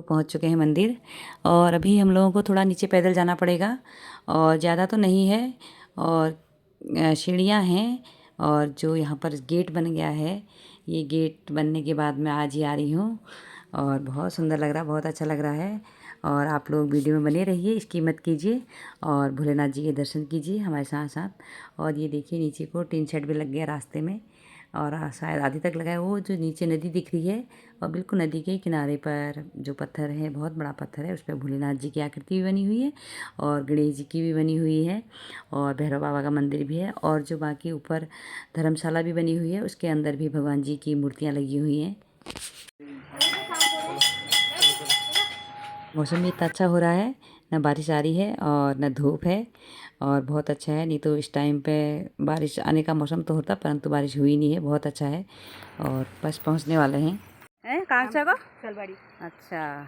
पहुंच चुके हैं मंदिर। और अभी हम लोगों को थोड़ा नीचे पैदल जाना पड़ेगा और ज़्यादा तो नहीं है। और सीढ़ियाँ हैं और जो यहाँ पर गेट बन गया है, ये गेट बनने के बाद मैं आज ही आ रही हूँ और बहुत सुंदर लग रहा, बहुत अच्छा लग रहा है। और आप लोग वीडियो में बने रहिए, इसकी मत कीजिए और भोलेनाथ जी के दर्शन कीजिए हमारे साथ साथ। और ये देखिए नीचे को टीन शेड भी लग गया रास्ते में और शायद आधी तक लगा है। वो जो नीचे नदी दिख रही है और बिल्कुल नदी के किनारे पर जो पत्थर है, बहुत बड़ा पत्थर है, उस पर भोलेनाथ जी की आकृति भी बनी हुई है और गणेश जी की भी बनी हुई है और भैरव बाबा का मंदिर भी है। और जो बाकी ऊपर धर्मशाला भी बनी हुई है, उसके अंदर भी भगवान जी की मूर्तियाँ लगी हुई हैं। मौसम भी इतना अच्छा हो रहा है, ना बारिश आ रही है और न धूप है और बहुत अच्छा है। नहीं तो इस टाइम पे बारिश आने का मौसम तो होता, परंतु बारिश हुई नहीं है। बहुत अच्छा है और बस पहुंचने वाले हैं। कहाँ से आगो? शैलवाड़ी। अच्छा,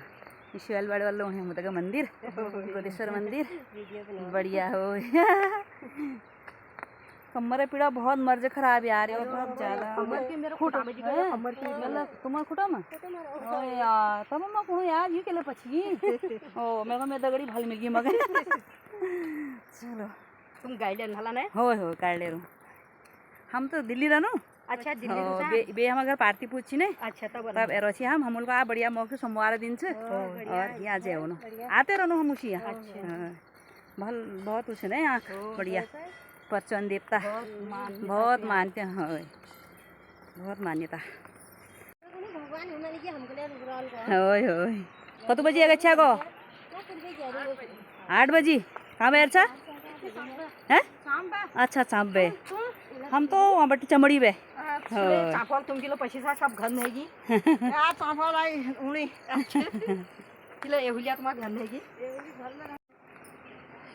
शैलवाड़ी वालों हैं मुझे मंदिर, गोदेश्वर मंदिर बढ़िया हो। कमर पीड़ा बहुत मर्ज खराब यार, और बहुत ज्यादा कमर की मेरा खुटा में जिगर कमर की मतलब तुम्हार खुटा में ओ यार तब मैं कहूं यार ये केले पछी ओ मेरे को मैं दगड़ी भाल मिल गई मगर चलो तुम गाइडन हला ने हो काढले रो हम तो दिल्ली रहनु। अच्छा दिल्ली बे हम अगर पार्टी पूछी ने अच्छा तब एरोची हम लोग आ बढ़िया मौके सोमवार दिन से और यहाँ जे हो आते रहनु हम उसी यहाँ बहुत कुछ है यहाँ बढ़िया। पचन देवता बहुत मानते हैं, बहुत मान्यता। होय होय कत बजे अच्छा गो 8 बजे कहाँ बैठ है? अच्छा सांबे हम तो वहाँ बटी चमड़ी बे चाफल तुम किलो 25 सब घर नेगी यार चाफल आई उड़ी किलो एहुलिया तुम्हारे घर नेगी।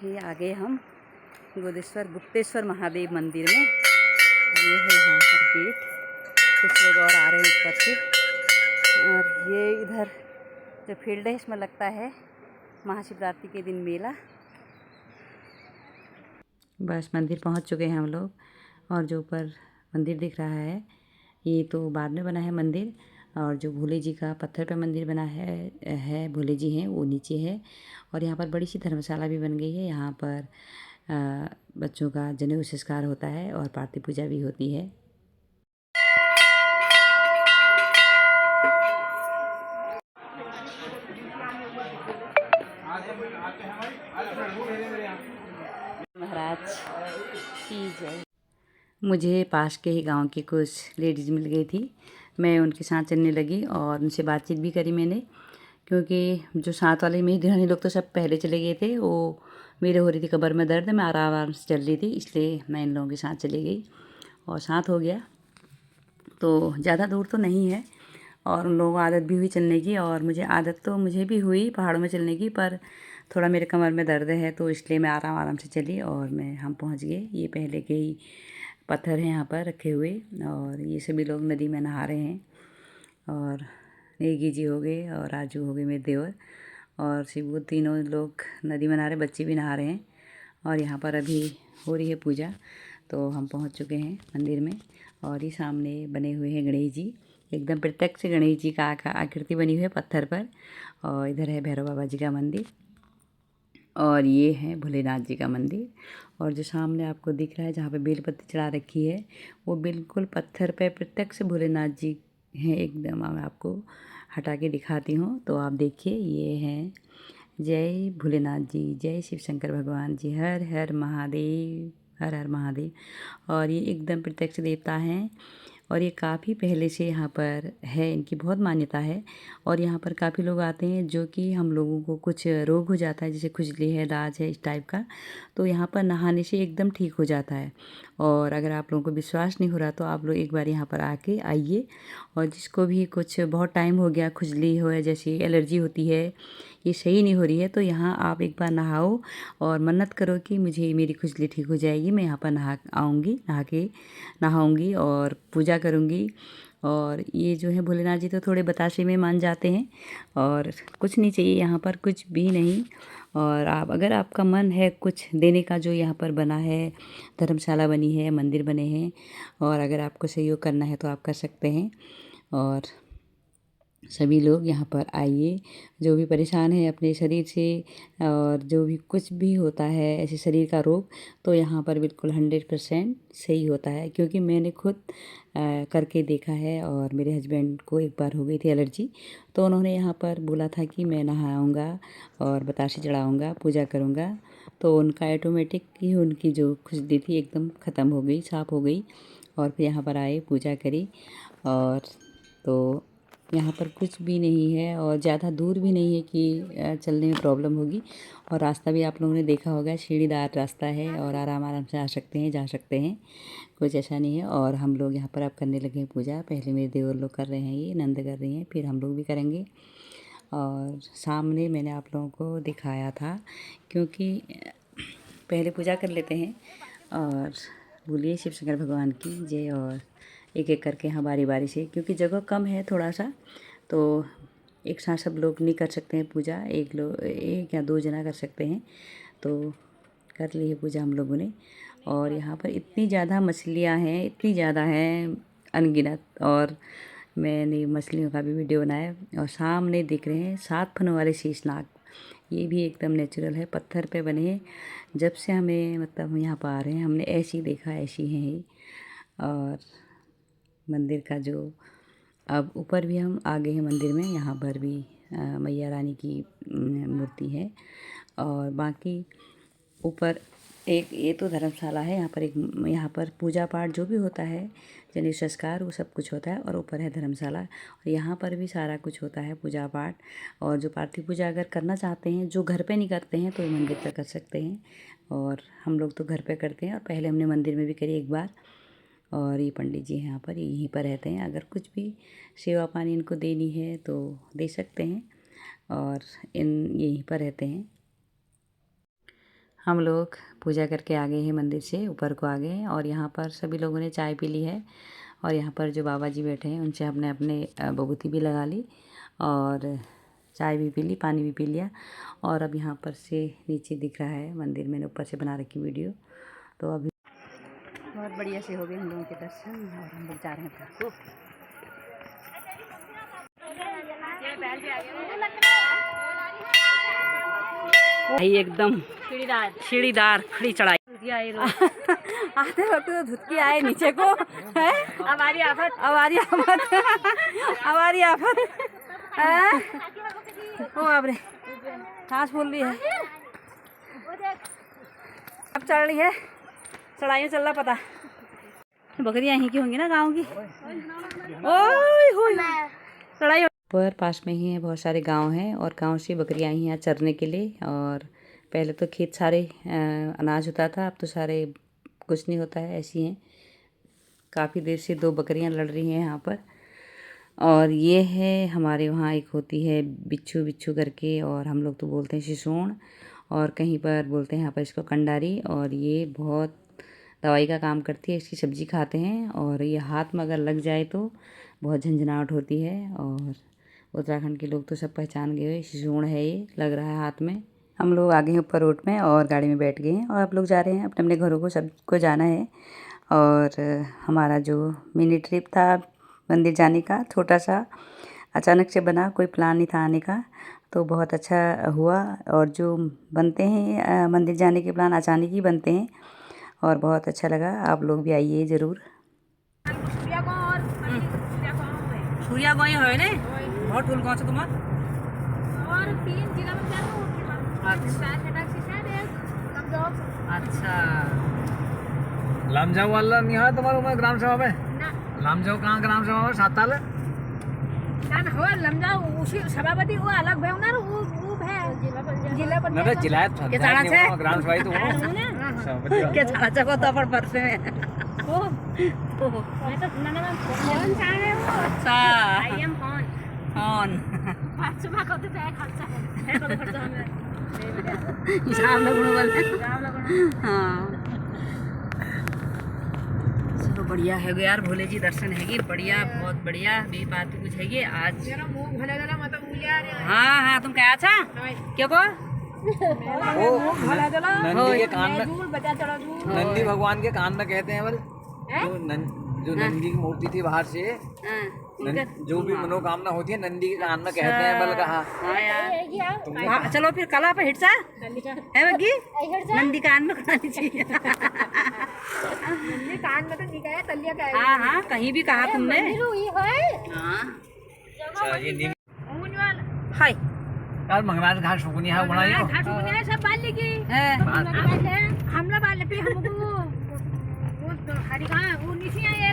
ये आगे हम गोदेश्वर गुप्तेश्वर महादेव मंदिर में, ये है यहाँ पर गेट। कुछ लोग और आ रहे हैं ऊपर से और ये इधर जो फील्ड है इसमें लगता है महाशिवरात्रि के दिन मेला। बस मंदिर पहुँच चुके हैं हम लोग और जो ऊपर मंदिर दिख रहा है ये तो बाद में बना है मंदिर, और जो भोले जी का पत्थर पे मंदिर बना है भोले जी हैं वो नीचे है। और यहाँ पर बड़ी सी धर्मशाला भी बन गई है। यहाँ पर बच्चों का जनेऊ संस्कार होता है और पार्थिव पूजा भी होती है। महाराज की जय। मुझे पास के ही गांव की कुछ लेडीज़ मिल गई थी, मैं उनके साथ चलने लगी और उनसे बातचीत भी करी मैंने, क्योंकि जो साथ वाले मेरी दिहानी लोग तो सब पहले चले गए थे। वो मेरे हो रही थी कमर में दर्द, मैं आराम आराम से चल रही थी, इसलिए मैं इन लोगों के साथ चली गई और साथ हो गया। तो ज़्यादा दूर तो नहीं है और उन लोगों को आदत भी हुई चलने की और मुझे आदत तो मुझे भी हुई पहाड़ों में चलने की, पर थोड़ा मेरे कमर में दर्द है तो इसलिए मैं आराम आराम से चली और हम पहुंच गए। ये पहले के ही पत्थर हैं यहाँ पर रखे हुए और ये सभी लोग नदी में नहा रहे हैं। और नेगी जी हो गए और राजू हो गए मेरे देवर और शिबू, तीनों लोग नदी में नहा रहे, बच्चे भी नहा रहे हैं और यहाँ पर अभी हो रही है पूजा। तो हम पहुँच चुके हैं मंदिर में और ये सामने बने हुए हैं गणेश जी, एकदम प्रत्यक्ष गणेश जी का आकृति बनी हुई है पत्थर पर। और इधर है भैरव बाबा जी का मंदिर और ये है भोलेनाथ जी का मंदिर। और जो सामने आपको दिख रहा है जहाँ पे बेलपत्ती चढ़ा रखी है वो बिल्कुल पत्थर पे प्रत्यक्ष भोलेनाथ जी हैं एकदम। मैं आपको हटा के दिखाती हूँ तो आप देखिए, ये हैं जय भोलेनाथ जी, जय शिव शंकर भगवान जी, हर हर महादेव, हर हर महादेव। और ये एकदम प्रत्यक्ष देवता हैं और ये काफ़ी पहले से यहाँ पर है, इनकी बहुत मान्यता है। और यहाँ पर काफ़ी लोग आते हैं जो कि हम लोगों को कुछ रोग हो जाता है, जैसे खुजली है, दाज है, इस टाइप का, तो यहाँ पर नहाने से एकदम ठीक हो जाता है। और अगर आप लोगों को विश्वास नहीं हो रहा तो आप लोग एक बार यहाँ पर आके आइए। और जिसको भी कुछ बहुत टाइम हो गया खुजली हो या जैसे एलर्जी होती है, ये सही नहीं हो रही है, तो यहाँ आप एक बार नहाओ और मन्नत करो कि मुझे मेरी खुजली ठीक हो जाएगी, मैं यहाँ पर नहाऊंगी और पूजा करूंगी। और ये जो है भोलेनाथ जी तो थोड़े बताशे में मान जाते हैं और कुछ नहीं चाहिए यहाँ पर, कुछ भी नहीं। और अगर आपका मन है कुछ देने का, जो यहाँ पर बना है, धर्मशाला बनी है, मंदिर बने हैं, और अगर आपको सहयोग करना है तो आप कर सकते हैं। और सभी लोग यहाँ पर आइए, जो भी परेशान है अपने शरीर से और जो भी कुछ भी होता है ऐसे शरीर का रोग, तो यहाँ पर बिल्कुल 100% सही होता है। क्योंकि मैंने खुद करके देखा है और मेरे हस्बैंड को एक बार हो गई थी एलर्जी, तो उन्होंने यहाँ पर बोला था कि मैं नहाऊंगा और बताशे चढ़ाऊंगा, पूजा करूंगा, तो उनका ऑटोमेटिक ही उनकी जो खुजली थी एकदम ख़त्म हो गई, साफ़ हो गई। और फिर यहाँ पर आए, पूजा करी। और तो यहाँ पर कुछ भी नहीं है और ज़्यादा दूर भी नहीं है कि चलने में प्रॉब्लम होगी। और रास्ता भी आप लोगों ने देखा होगा, सीढ़ीदार रास्ता है और आराम आराम से आ सकते हैं, जा सकते हैं, कुछ ऐसा नहीं है। और हम लोग यहाँ पर अब करने लगे हैं पूजा। पहले मेरे देवर लोग कर रहे हैं, ये नंद कर रही हैं, फिर हम लोग भी करेंगे। और सामने मैंने आप लोगों को दिखाया था, क्योंकि पहले पूजा कर लेते हैं। और बोलिए शिव शंकर भगवान की जय। और एक एक करके हाँ बारी बारी से, क्योंकि जगह कम है थोड़ा सा, तो एक साथ सब लोग नहीं कर सकते हैं पूजा, एक या दो जना कर सकते हैं। तो कर ली है पूजा हम लोगों ने। और यहाँ पर इतनी ज़्यादा मछलियाँ हैं, इतनी ज़्यादा हैं अनगिनत। और मैंने मछलियों का भी वीडियो बनाया। और सामने दिख रहे हैं 7 फनों वाले शीशनाग, ये भी एकदम नेचुरल है, पत्थर पे बने हैं। जब से हमें मतलब हम यहाँ पर आ रहे हैं, हमने ऐसे ही देखा, ऐसी हैं ही। और मंदिर का जो अब ऊपर भी हम आ गए हैं मंदिर में, यहाँ पर भी मैया रानी की मूर्ति है। और बाकी ऊपर एक ये तो धर्मशाला है, यहाँ पर पूजा पाठ जो भी होता है, जनेऊ संस्कार, वो सब कुछ होता है। और ऊपर है धर्मशाला, और यहाँ पर भी सारा कुछ होता है पूजा पाठ। और जो पार्थिव पूजा अगर करना चाहते हैं, जो घर पे नहीं करते हैं, तो मंदिर पे कर सकते हैं। और हम लोग तो घर पे करते हैं, और पहले हमने मंदिर में भी करी एक बार। और ये पंडित जी यहाँ पर यहीं पर रहते हैं, अगर कुछ भी सेवा पानी इनको देनी है तो दे सकते हैं। और यहीं पर रहते हैं। हम लोग पूजा करके आ गए हैं, मंदिर से ऊपर को आ गए हैं। और यहाँ पर सभी लोगों ने चाय पी ली है। और यहाँ पर जो बाबा जी बैठे हैं, उनसे हमने अपने बबूती भी लगा ली और चाय भी पी ली, पानी भी पी लिया। और अब यहाँ पर से नीचे दिख रहा है मंदिर, मैंने ऊपर से बना रखी वीडियो। तो अभी बहुत बढ़िया से हो गए हम लोगों के दर्शन, और हम लोग जा रहे हैं। एकदम सीढ़ीदार खड़ी चढ़ाई आते वक्त तो धुतकी आए नीचे को है। हमारी आफत ओ बाबरे, सांस फूल रही है। अब चढ़ रही है, चढ़ाई चल रहा पता। बकरियां यहीं की होंगी ना, गाँव की। चढ़ाई पर पास में ही है, बहुत सारे गांव हैं, और गांव से बकरियां ही यहाँ चरने के लिए। और पहले तो खेत सारे अनाज होता था, अब तो सारे कुछ नहीं होता है, ऐसी हैं। काफ़ी देर से 2 बकरियां लड़ रही हैं यहाँ पर। और ये है हमारे वहाँ एक होती है बिच्छू करके, और हम लोग तो बोलते हैं सिसोण, और कहीं पर बोलते हैं यहाँ पर इसको कंडारी। और ये बहुत दवाई का काम करती है, इसकी सब्ज़ी खाते हैं। और ये हाथ में अगर लग जाए तो बहुत झंझनाहट होती है। और उत्तराखंड के लोग तो सब पहचान गए, सिसोण है, ये लग रहा है हाथ में। हम लोग आ गए हैं ऊपर रोड में और गाड़ी में बैठ गए हैं, और आप लोग जा रहे हैं अपने अपने घरों को, सबको जाना है। और हमारा जो मिनी ट्रिप था मंदिर जाने का, छोटा सा अचानक से बना, कोई प्लान नहीं था आने का, तो बहुत अच्छा हुआ। और जो बनते हैं मंदिर जाने के प्लान अचानक ही बनते हैं, और बहुत अच्छा लगा। आप लोग भी आइए ज़रूर। सूर्या गाँव है ने बहुत टूल गाँव से तुम और 3 जिला में क्या अच्छा लामजाऊ वाला नहीं है तुम्हारे में ग्राम सभा में? लामजाऊ कहाँ ग्राम सभा में? साताल हो लामजाऊ उसी सभापति वो अलग है ना, वो है जिला पंचायत ना, जिला के चाणा से ग्राम सभा तो सभापति के चाणा से को तो पर परसे में ओ मैं तो सुनने में कौन चाहे वो। अच्छा आई एम कौन सुबह को तो खर्चा है को खर्चा हमें हिसाब लगणो बोलते हाँ। चलो बढ़िया है यार, भोले जी दर्शन है बढ़िया, बहुत बढ़िया। भी बात कुछ है आज। हाँ हाँ तुम क्या अच्छा क्यों को नंदी के कान में, नंदी भगवान के कान में कहते हैं बोल, जो नंदी की मूर्ति थी बाहर से, जो भी मनोकामना होती है नंदी के कान में कहते हैं बल कहा। हाँ यार हाँ, चलो फिर कला पे हिटसा है बगी नंदी कान में खानी चाहिए। नंदी कान में तो नहीं कहा, तलिया का है। हाँ हाँ कहीं भी कहा तुमने। हाँ अच्छा ये नीम हाय यार मंगराज घाट सुकुनी है बनाई हो। सब बाल लेगी हमला बाल पे हमको वो हरी कहाँ वो नीचे आए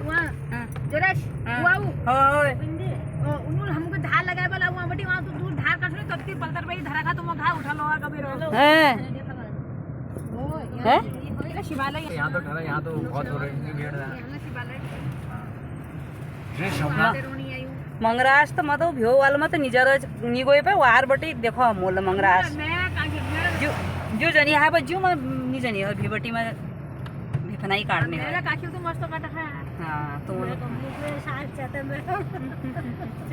वहाँ जोरेश उन्होंने हमको धार लगाए बोला वहाँ बटी वहाँ तो दूर धार कट रहे कब पलतर पे धरा खा तुम घा उठा लो कभी रो शिवालय यहाँ तो ठहरा, यहाँ तो बहुत हो रही है भीड़। मंगराज तो मत भ्यो वाल मत निजर निगोय पे वार बटी देखो मोल मंगराज जो जनी है बज्जू में नि जनी है भी बटी में भिफनाई काटने है काकी तो मस्त काटा है। हां तो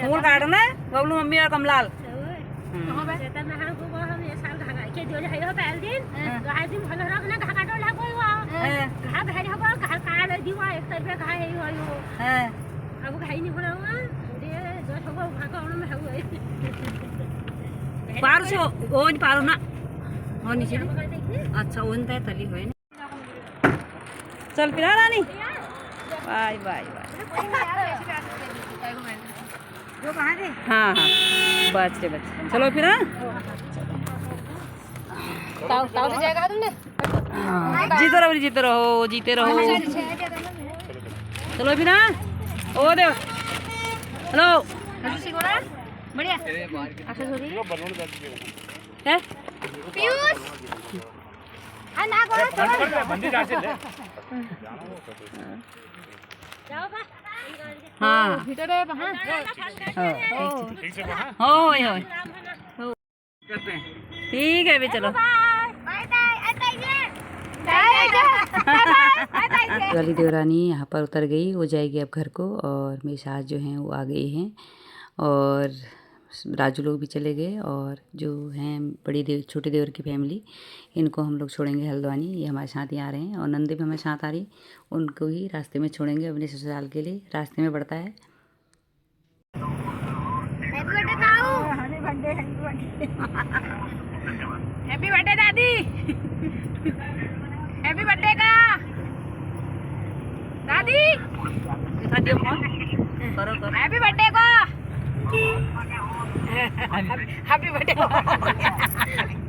फूल काटना है बबलू मम्मी और कमलाल कहां बे चेतन में हम को हम ये साल घा के जो है हो पहल दिन तो आज दिन भलो रखना घा काटो लागो घा भरी हो घा काल दीवा एक तरफ घा है हो हां अब घाई नहीं होला पारू से ओन पारू ना हो नीचे अच्छा ओन तय तली होय ना चल फिर रानी बाय बाय बाय जो कहां रे हाँ हाँ बच रे बच चलो फिर हाँ ताऊ से जाएगा तुमने जीते रहो जीते रहो चलो फिर हाँ ओ दे हेलो बढ़िया है पीयूष ना हाँ भीतर है वहां होय होय ठीक है भी चलो वाली देवरानी यहाँ पर उतर गई, वो जाएगी अब घर को और मेरी सास जो हैं वो आ गई हैं और राजू लोग भी चले गए और जो हैं बड़ी देव छोटे देवर की फैमिली इनको हम लोग छोड़ेंगे हल्द्वानी। ये हमारे साथ ही आ रहे हैं और नंदी भी हमारे साथ आ रही, उनको ही रास्ते में छोड़ेंगे अपने ससुराल के लिए। रास्ते में पड़ता है। हैप्पी बर्थडे दादी, हैप्पी बर्थडे का दादी, करो करो हैप्पी बर्थडे को हैप्पी बर्थडे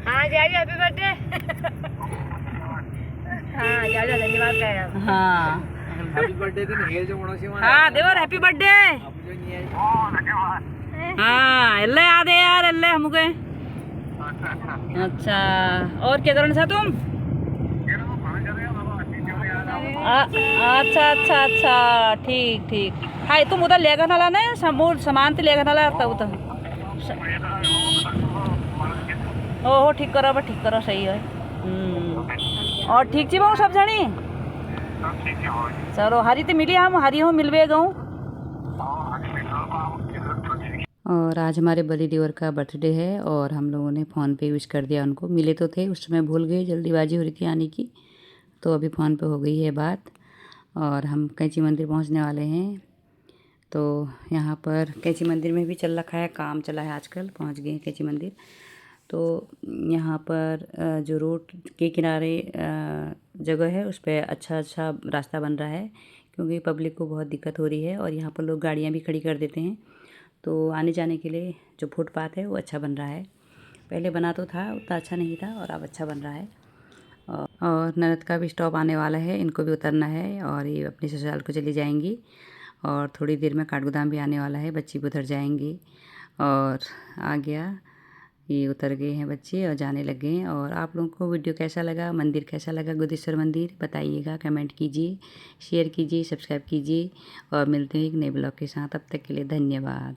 हाँ जाइए हैप्पी बर्थडे हाँ जाइए धन्यवाद कह हाँ हैप्पी बर्थडे दिन हेल जो मोणोसी हाँ देवर हैप्पी बर्थडे हाँ एल्ले याद है यार एल्ले हमके अच्छा और क्या करना था तुम अच्छा अच्छा अच्छा ठीक ठीक हाय तुम उधर लेकर नाला ना सामान तो लेकर नाला आता उधर ओहो ठीक करो सही है और ठीक छी बहु सब जानी चलो हरी तो मिली हम हरी हो मिलवे गऊ। और आज हमारे बली देवर का बर्थडे है और हम लोगों ने फ़ोन पे विश कर दिया उनको। मिले तो थे उस समय भूल गए, जल्दीबाजी हो रही थी आने की, तो अभी फ़ोन पे हो गई है बात और हम कैंची मंदिर पहुंचने वाले हैं। तो यहाँ पर कैंची मंदिर में भी चल रखा है, काम चला है आजकल, पहुंच गए हैं कैंची मंदिर। तो यहाँ पर जो रोड के किनारे जगह है उस पर अच्छा रास्ता बन रहा है क्योंकि पब्लिक को बहुत दिक्कत हो रही है और यहाँ पर लोग गाड़ियाँ भी खड़ी कर देते हैं, तो आने जाने के लिए जो फुटपाथ है वो अच्छा बन रहा है। पहले बना तो था उतना अच्छा नहीं था और अब अच्छा बन रहा है। और ननद का भी स्टॉप आने वाला है, इनको भी उतरना है और ये अपने ससुराल को चली जाएंगी और थोड़ी देर में काठगोदाम भी आने वाला है, बच्ची भी उधर जाएंगी। और आ गया, ये उतर गए हैं बच्चे और जाने लगे हैं। और आप लोगों को वीडियो कैसा लगा, मंदिर कैसा लगा गोदेश्वर मंदिर, बताइएगा, कमेंट कीजिए, शेयर कीजिए, सब्सक्राइब कीजिए और मिलते हैं एक नए ब्लॉग के साथ। अब तक के लिए धन्यवाद।